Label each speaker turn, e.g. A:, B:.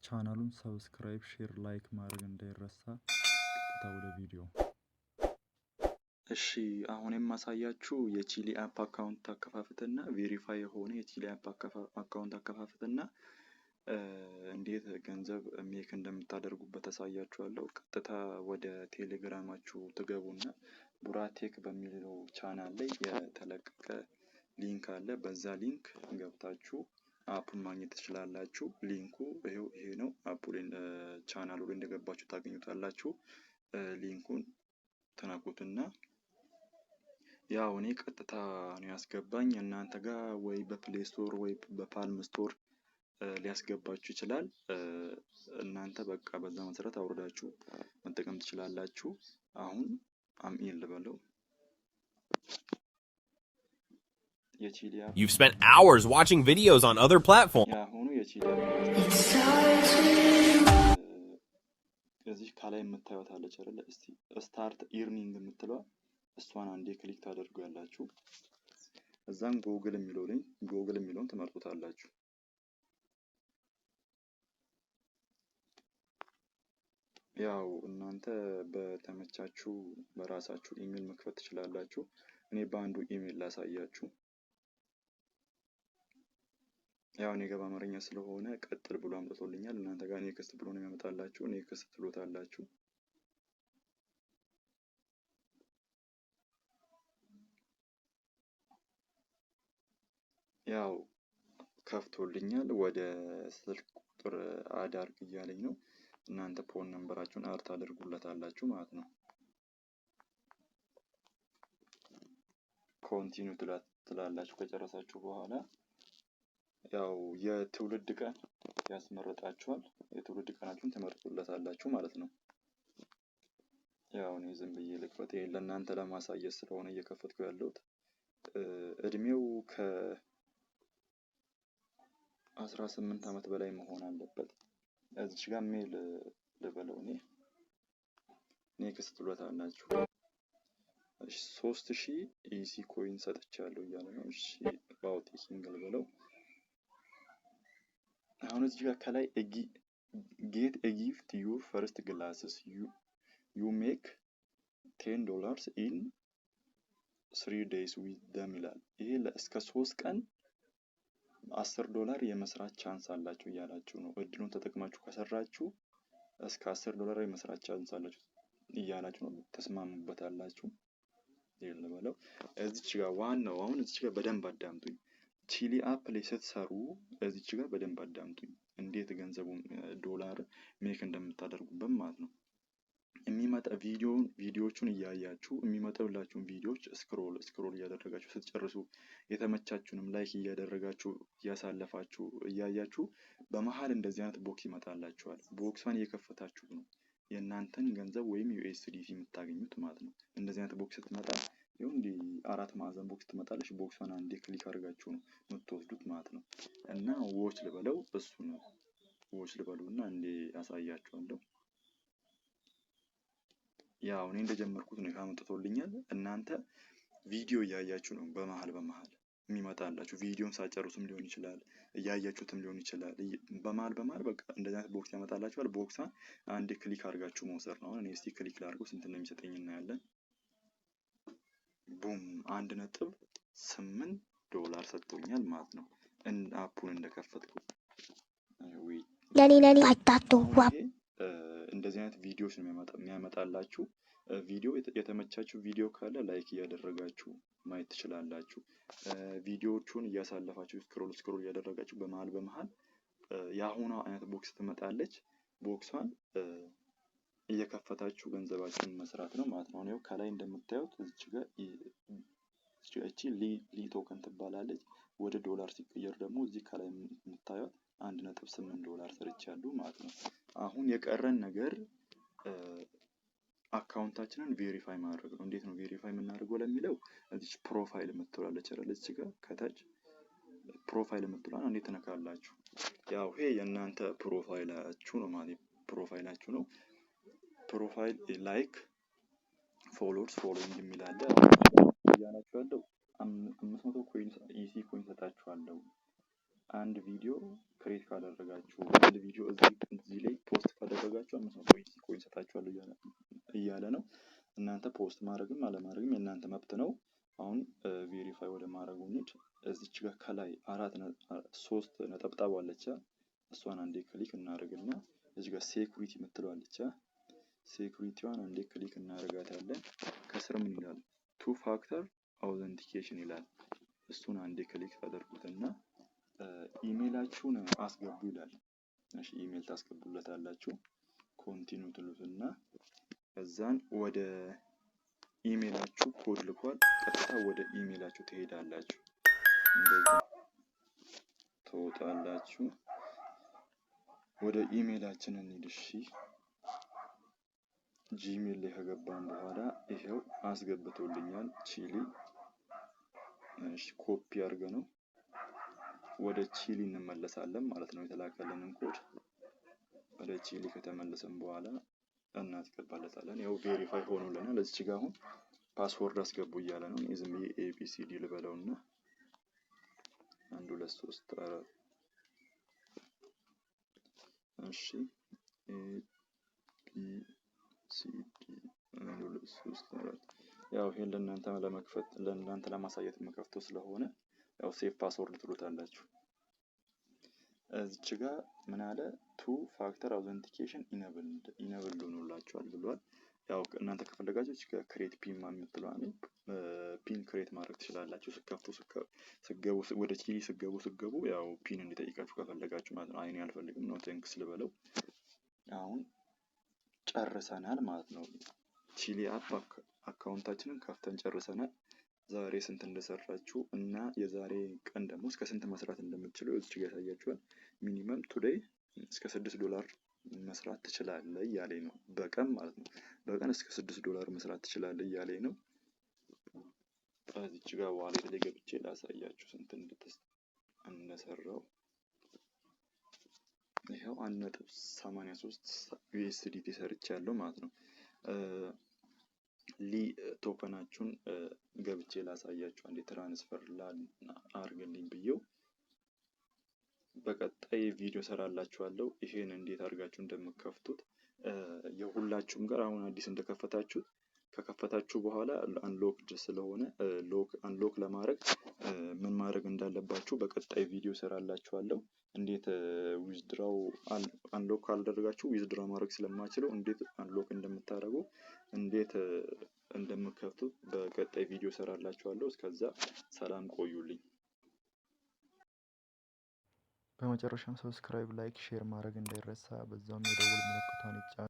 A: ቻናሉን ሰብስክራይብ፣ ሼር፣ ላይክ ማድረግ እንዳይረሳ። ቀጥታ ወደ ቪዲዮ። እሺ አሁን የማሳያችሁ የቺሊ አፕ አካውንት አከፋፈትና ቬሪፋይ የሆነ የቺሊ አፕ አካውንት አከፋፈትና እንዴት ገንዘብ ሜክ እንደምታደርጉበት አሳያችኋለሁ። ቀጥታ ወደ ቴሌግራማችሁ ትገቡና ቡራቴክ በሚለው ቻናል ላይ የተለቀቀ ሊንክ አለ። በዛ ሊንክ ገብታችሁ አፑን ማግኘት ትችላላችሁ። ሊንኩ ይሄ ነው። አፑ ላይ ቻናሉ ላይ እንደገባችሁ ታገኙታላችሁ። ሊንኩን ተናኩትና ያው እኔ ቀጥታ ነው ያስገባኝ። እናንተ ጋር ወይ በፕሌይ ስቶር ወይ በፓልም ስቶር ሊያስገባችሁ ይችላል። እናንተ በቃ በዛ መሰረት አውርዳችሁ መጠቀም ትችላላችሁ። አሁን አምኢን ልበለው።
B: You've spent hours watching videos on other platforms.
A: እዚህ ከላይ የምታዩት አለች አይደል? እስቲ ስታርት ኢርኒንግ የምትለው እሷን አንዴ ክሊክ ታደርጉያላችሁ። እዛን ጎግል የሚለውን ትመርጡታላችሁ። ያው እናንተ በተመቻችሁ በራሳችሁ ኢሜል መክፈት ትችላላችሁ። እኔ በአንዱ ኢሜል ላሳያችሁ። ያው እኔ ጋር በአማርኛ ስለሆነ ቀጥል ብሎ አምጥቶልኛል። እናንተ ጋር ኔክስት ብሎ ነው የሚያመጣላችሁ። ኔክስት ትሉታላችሁ። ያው ከፍቶልኛል። ወደ ስልክ ቁጥር አዳርግ እያለኝ ነው። እናንተ ፎን ነምበራችሁን አድ ታደርጉለታላችሁ ማለት ነው። ኮንቲኒው ትላላችሁ ከጨረሳችሁ በኋላ ያው የትውልድ ቀን ያስመረጣችኋል። የትውልድ ቀናችሁን ትመርጡለታላችሁ ማለት ነው። ያው እኔ ዝም ብዬ ልክፈት። ይሄን ለእናንተ ለማሳየት ስለሆነ እየከፈትኩ ያለሁት። እድሜው ከ18 ዓመት በላይ መሆን አለበት። እዚች ጋር ሜል ልበለው እኔ ኔክስት ትሉታላችሁ። እሺ 3000 ኢሲ ኮይን ሰጥቻለሁ እያለ ነው። እሺ ባውቲ ሲንግል ብለው አሁን እዚህ ጋር ከላይ ጌት ኤ ጊፍት ዩር ፈርስት ግላስስ ዩ ሜክ $10 ኢን 3 days ዊዝ ደም ይላል። ይሄ እስከ 3 ቀን $10 የመስራት ቻንስ አላችሁ እያላችሁ ነው። እድሉን ተጠቅማችሁ ከሰራችሁ እስከ $10 የመስራት ቻንስ አላችሁ እያላችሁ ነው። ተስማሙበታላችሁ። ይሄን ለማለው እዚች ጋር ዋናው አሁን እዚች ጋር በደንብ አዳምጡኝ። ቺሊ አፕ ላይ ስትሰሩ እዚች ጋር በደንብ አዳምጡኝ። እንዴት ገንዘቡን ዶላር ሜክ እንደምታደርጉበት ማለት ነው። የሚመጣ ቪዲዮዎቹን እያያችሁ የሚመጣላችሁን ቪዲዮዎች ስክሮል እያደረጋችሁ ስትጨርሱ የተመቻችሁንም ላይክ እያደረጋችሁ እያሳለፋችሁ እያያችሁ በመሃል እንደዚህ አይነት ቦክስ ይመጣላችኋል። ቦክሷን እየከፈታችሁ ነው የእናንተን ገንዘብ ወይም USDT የምታገኙት ማለት ነው። እንደዚህ አይነት ቦክስ ስትመጣ ይሁን እንዲ 4 ማዕዘን ቦክስ ትመጣለች። ቦክሷን አንዴ ክሊክ አድርጋችሁ ነው የምትወስዱት ማለት ነው። እና ዎች ልበለው እሱ ነው። ዎች ልበሉና እንዴ ያሳያችኋለሁ። ያው እኔ እንደጀመርኩት ነው ያመጣቶልኛል። እናንተ ቪዲዮ እያያችሁ ነው በመሃል የሚመጣላችሁ። ቪዲዮን ሳጨርሱም ሊሆን ይችላል፣ እያያችሁትም ሊሆን ይችላል። በመሃል በቃ እንደዚህ አይነት ቦክስ ያመጣላችኋል። ቦክሷን አንዴ ክሊክ አድርጋችሁ መውሰድ ነው። እኔ እስቲ ክሊክ ላድርገው ስንት እንደሚሰጠኝ እናያለን። ቡም $1.8 ሰጥቶኛል ማለት ነው። አፑን እንደከፈትኩ
C: ለኔ አይታጡዋ
A: እንደዚህ አይነት ቪዲዮዎች ነው የሚያመጣላችሁ። ቪዲዮ የተመቻችሁ ቪዲዮ ካለ ላይክ እያደረጋችሁ ማየት ትችላላችሁ። ቪዲዮዎቹን እያሳለፋችሁ ስክሮል እያደረጋችሁ በመሃል የአሁኗ አይነት ቦክስ ትመጣለች። ቦክሷን እየከፈታችሁ ገንዘባችሁን መስራት ነው ማለት ነው። ነው ከላይ እንደምታዩት እዚች ጋር እቺ ሊ ቶከን ትባላለች። ወደ ዶላር ሲቀየር ደግሞ እዚህ ከላይ የምታዩት $1.8 ሰርቻለሁ ማለት ነው። አሁን የቀረን ነገር አካውንታችንን ቬሪፋይ ማድረግ ነው። እንዴት ነው ቬሪፋይ የምናደርገው ለሚለው እዚች ፕሮፋይል የምትላለች አይደል? እዚህ ጋር ከታች ፕሮፋይል የምትሏን አንዴ ተነካላችሁ። ያው ይሄ የእናንተ ፕሮፋይላችሁ ነው ማለት ፕሮፋይላችሁ ነው። ፕሮፋይል ላይክ ፎሎወርስ ፎሎዊንግ የሚል አለ። ያላችሁ ያለው 500 ኮይን ኢሲ ኮይን ሰጣችኋለሁ። አንድ ቪዲዮ ክሬት ካደረጋችሁ አንድ ቪዲዮ እዚህ 500 ኮይን ሰጣችኋለሁ እያለ ነው። እናንተ ፖስት ማድረግም አለማድረግም የእናንተ መብት ነው። አሁን ቬሪፋይ ወደ ማድረጉ እንሂድ። እዚች ጋር ከላይ 3 ነጠብጣብ አለች። እሷን አንዴ ክሊክ እናደርግና እዚህ ጋር ሴኩሪቲ የምትለዋለች። ሴኩሪቲዋን አንዴ ክሊክ እናደርጋታለን። ከስር ምን ይላል? 2 ፋክተር አውዘንቲኬሽን ይላል። እሱን አንዴ ክሊክ ታደርጉትና ኢሜይላችሁን አስገቡ ይላል። እሺ ኢሜይል ታስገቡለታላችሁ። ኮንቲኒው ትሉትና ከዛን ወደ ኢሜይላችሁ ኮድ ልኳል። ቀጥታ ወደ ኢሜይላችሁ ትሄዳላችሁ። እንደዚህ ትወጣላችሁ። ወደ ኢሜይላችን እንሂድ። እሺ ጂሜል ላይ ከገባን በኋላ ይሄው አስገብቶልኛል ቺሊ። እሺ ኮፒ አድርገ ነው ወደ ቺሊ እንመለሳለን ማለት ነው። የተላከልንን ኮድ ወደ ቺሊ ከተመለሰን በኋላ እናስገባለታለን። ያው ቬሪፋይ ሆኖልናል። እዚህ ጋር አሁን ፓስወርድ አስገቡ እያለ ነው። ዝም ብዬ ኤቢሲዲ ልበለውና 1 2 3 4 እሺ ኤቢሲዲ 1 2 3 4 ያው ይሄን ለእናንተ ለማሳየት የምከፍተው ስለሆነ ያው ሴቭ ፓስወርድ ትሉታላችሁ። እዚች ጋር ምን አለ? 2 ፋክተር አውዘንቲኬሽን ኢነብል ሆኖላችኋል ብሏል። ያው እናንተ ከፈለጋችሁ ክሬት ፒን የምትለዋን ፒን ክሬት ማድረግ ትችላላችሁ። ስገቡ ወደ ቺሊ ስገቡ ያው ፒን እንዲጠይቃችሁ ከፈለጋችሁ ማለት ነው። አይኔ አልፈልግም ነው ቴንክስ ልበለው። አሁን ጨርሰናል ማለት ነው። ቺሊ አፕ አካውንታችንን ከፍተን ጨርሰናል። ዛሬ ስንት እንደሰራችሁ እና የዛሬ ቀን ደግሞ እስከ ስንት መስራት እንደምትችሉ እዚህ ጋር ያሳያችኋል። ሚኒመም ቱዴይ እስከ $6 መስራት ትችላለህ እያለኝ ነው። በቀን ማለት ነው። በቀን እስከ $6 መስራት ትችላለህ እያለኝ ነው። እዚህ ጋር ዋሌት ላይ ገብቼ ላሳያችሁ ስንት እንደሰራው። ይሄው 1.83 USDT ሰርቻለሁ ማለት ነው። ቶከናችሁን ገብቼ ላሳያችሁ አንዴ ትራንስፈር አድርግልኝ ብዬው በቀጣይ ቪዲዮ ሰራላችኋለሁ። ይሄን እንዴት አድርጋችሁ እንደምትከፍቱት የሁላችሁም ጋር አሁን አዲስ እንደከፈታችሁት ከከፈታችሁ በኋላ አንሎክድ ስለሆነ አንሎክ ለማድረግ ምን ማድረግ እንዳለባችሁ በቀጣይ ቪዲዮ ሰራላችኋለሁ። እንዴት ዊዝድራው አንሎክ ካልደረጋችሁ ዊዝድራው ማድረግ ስለማችለው እንዴት አንሎክ እንደምታደርጉ እንዴት እንደምከፍቱት በቀጣይ ቪዲዮ ሰራላችኋለሁ። እስከዛ ሰላም ቆዩልኝ።
C: በመጨረሻም ሰብስክራይብ፣ ላይክ፣ ሼር ማድረግ እንዳይረሳ። በዛውም የደውል ምልክቷን ይጫኑ።